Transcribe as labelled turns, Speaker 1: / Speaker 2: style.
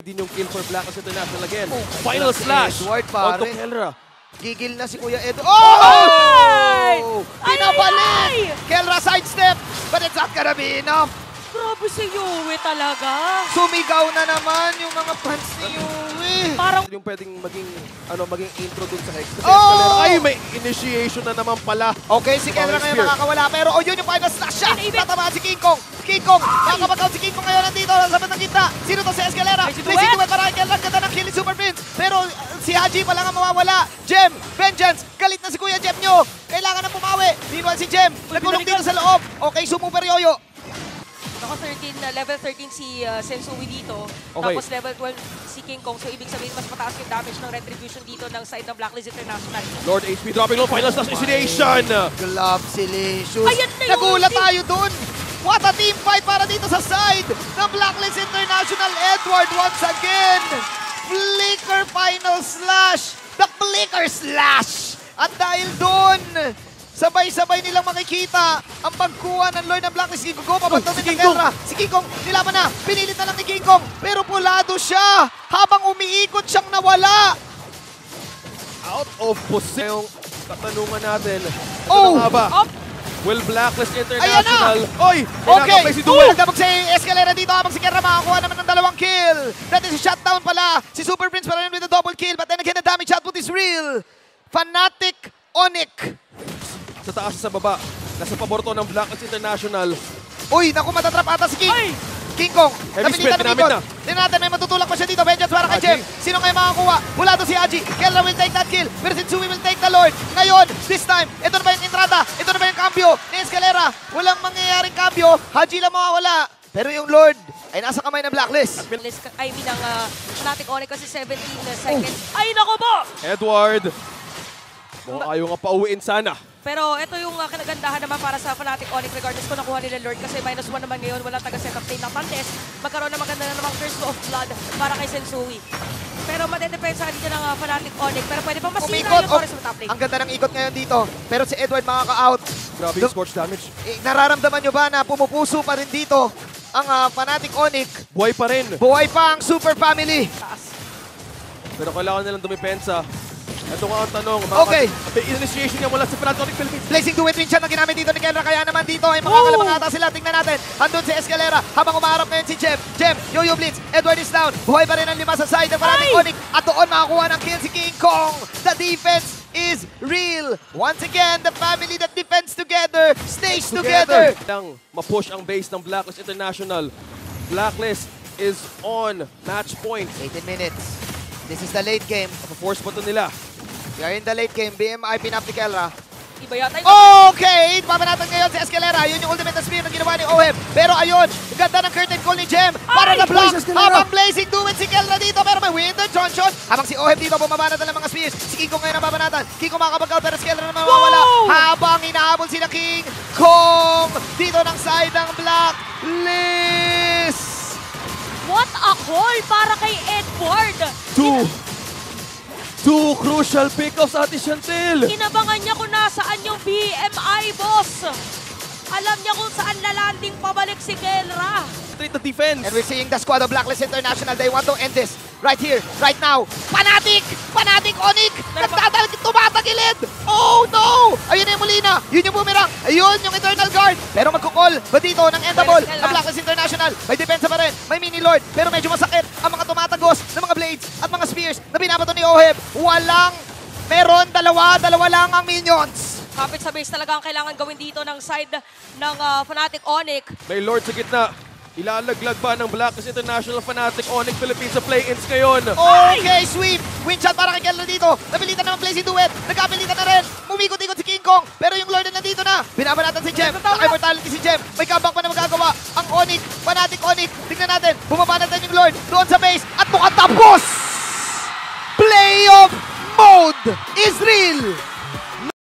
Speaker 1: Din yung kill for Blacklist International again. Final slash!
Speaker 2: Edward
Speaker 1: Onto
Speaker 2: pare.
Speaker 1: Kelra.
Speaker 2: Gigil na si Kuya Edward. Oh! Pinabalik!
Speaker 3: Ay!
Speaker 2: Kelra sidestep, but it's not gonna be enough.
Speaker 3: Grabe si Yue talaga.
Speaker 2: Sumigaw na naman yung mga fans ni Yue.
Speaker 3: Parang
Speaker 1: Yung pwedeng maging intro dun sa Hex. Kasi
Speaker 2: Oh!
Speaker 1: Escalera, ay, may initiation na naman pala.
Speaker 2: Okay, si Kelra ngayon
Speaker 1: Spear.
Speaker 2: makakawala. Pero yun yung final slash siya.
Speaker 3: Inibig.
Speaker 2: Tatamaan si King Kong. King Kong, makakapag-out si King Kong ngayon nandito sa bandang gitna. Sino to si Escalera?
Speaker 3: Ay, si
Speaker 2: Play si
Speaker 3: Duet.
Speaker 2: Duet para kay Kelra. Ganda ng kill ni Super Prince. Pero si Haji pa lang ang mawawala. Jem, Vengeance. Galit na si Kuya Jem nyo. Kailangan na pumawi. Meanwhile si Jem, nagulong dito sa loob. Okay, sumuper Yoyo.
Speaker 3: Naka 13, level 13 si Sensui dito.
Speaker 1: Okay.
Speaker 3: Tapos level 12 si King Kong. So ibig sabihin mas mataas yung damage ng Retribution dito ng side ng Blacklist International.
Speaker 1: Lord HP dropping low. Final slash initiation.
Speaker 2: Glove si Licious.
Speaker 3: Ayan na yun,
Speaker 2: Nagulat
Speaker 3: si-
Speaker 2: tayo dun. What a team fight para dito sa side ng Blacklist International. Edward once again. Flicker final slash. The Flicker slash. At dahil dun, sabay-sabay nilang makikita ang pagkuha ng Lord ng Blacklist. King Kong, pabantaw
Speaker 1: si
Speaker 2: ni
Speaker 1: King Kong.
Speaker 2: Kelra. Si King Kong, nilaban na. Pinilit na lang ni King Kong. Pero pulado siya. Habang umiikot siyang nawala.
Speaker 1: Out of position. Yung katanungan natin. Ito
Speaker 2: Oh!
Speaker 1: na nga ba?
Speaker 3: Up!
Speaker 1: Will Blacklist
Speaker 2: Ayan
Speaker 1: International... Oy!
Speaker 2: Okay,
Speaker 1: Pinapapay si Duel.
Speaker 2: Dabog si Escalera dito habang si Kelra makakuha naman ng 2 kill. That is a shutdown pala. Si Super Prince pa rin with a double kill. But then again, the damage output is real. Fnatic Onic.
Speaker 1: Sa taas sa baba. Nasa pabor to ng Blacklist International.
Speaker 2: Uy, naku, matatrap ata si King.
Speaker 3: Ay!
Speaker 2: King Kong,
Speaker 1: Heavy
Speaker 2: napilitan
Speaker 1: spin,
Speaker 2: ng
Speaker 1: ginamit
Speaker 2: ikot.
Speaker 1: na.
Speaker 2: Tingnan natin, may matutulak pa siya dito. Vengeance para kay
Speaker 1: Haji.
Speaker 2: Jem. Sino ngayon makakuha? Mula doon si Haji. Kelra will take that kill. Pero Sensui will take the Lord. Ngayon, this time, ito na ba yung entrada? Ito na ba yung cambio ni Escalera? Walang mangyayaring cambio. Haji lang mawawala. Pero yung Lord ay nasa kamay ng Blacklist.
Speaker 3: I mean, ang Fnatic Onyx kasi 17 seconds. Ay, nako po!
Speaker 1: Edward. Mukhang ayaw nga pauwiin sana.
Speaker 3: Pero ito yung kinagandahan naman para sa Fnatic Onyx regardless kung nakuha nila Lord kasi -1 naman ngayon, walang taga-setup lane ng Pantes. Magkaroon na maganda na namang Curse of Blood para kay Sensui. Pero madedepensa dito ng Fnatic Onyx pero pwede pang masira
Speaker 2: Umikot.
Speaker 3: yung Torres sa top lane.
Speaker 2: Ang ganda ng ikot ngayon dito. Pero si Edward makaka-out.
Speaker 1: Grabe yung scorch damage.
Speaker 2: Nararamdaman nyo ba na pumupuso pa rin dito ang Fnatic Onyx?
Speaker 1: Buhay pa rin.
Speaker 2: Buhay pa ang Super Family.
Speaker 3: Taas.
Speaker 1: Pero kailangan nilang dumipensa. Ito nga ang tanong.
Speaker 2: Okay.
Speaker 1: Initiation niya mula sa Fnatic Onyx Philippines.
Speaker 2: Blazing Duet rin siya na ginamit dito ni Kelra. Kaya naman dito ay makakalabang ata sila. Tingnan natin. Andun si Escalera. Habang umaharap ngayon si Jem. Jem, Yoyo Blitz. Edward is down. Buhay pa rin ang 5 sa side ng Fnatic
Speaker 3: Ay!
Speaker 2: Onyx. At doon makakuha ng kill si King Kong. The defense is real. Once again, the family that defends together stays together.
Speaker 1: Lang ma-push ang base ng Blacklist International. Blacklist is on match point.
Speaker 2: 18 minutes. This is the late game.
Speaker 1: Force button nila.
Speaker 2: We are in the late game. BMI pinap ni Kelra.
Speaker 3: Iba yata yung
Speaker 2: Okay! Papanatan ngayon si Escalera. Yun yung ultimate na spear na ginawa ni Oheb. Pero ayun, ganda ng curtain call ni Jem. Para na block. Habang Blazing Duet si Kelra dito. Pero may Winter Truncheon. Habang si Oheb dito bumabanatan ng mga spears. Si King Kong ngayon ang babanatan. King Kong makakapag-out pero si Kelra na mawawala. Habang hinahabol sila King Kong dito ng side ng Blacklist.
Speaker 3: what a call para kay Edward.
Speaker 1: Two crucial pickups, Ate Chantel.
Speaker 3: Inabangan niya kung nasaan yung BMI, boss. Alam niya kung saan lalanding pabalik si Kelra.
Speaker 1: Straight the defense.
Speaker 2: And we're seeing the squad of Blacklist International. They want to end this right here, right now. Fnatic! Fnatic Onyx! Tumatagilid! Oh no! Ayun na yung Molina. Yun yung Boomerang. Ayun yung Eternal Guard. Pero magkukol ba dito ng endable ang Blacklist International? May depensa pa rin. May mini lord. Pero medyo masakit ang mga tumatagos ng mga blades at mga spears na binabato ni Oheb. Meron dalawa lang ang minions.
Speaker 3: Kapit sa base talaga ang kailangan gawin dito ng side ng Fnatic Onyx.
Speaker 1: May Lord sa gitna. Ilalaglag ba ng Blacklist International Fnatic Onyx Philippines sa play-ins ngayon?
Speaker 2: Okay, sweep! Win shot para kay Kelra dito. Napilitan naman Blazing Duet. Nagkapilitan na rin. Umikot-ikot si King Kong. Pero yung Lord na nandito na. Binabanatan si Jem. Naka-immortality si Jem. May comeback pa na magagawa. Ang Onyx, Fnatic Onyx. Tignan natin. Bumabanatan yung Lord doon sa base. At mukhang tapos! Playoff mode is real!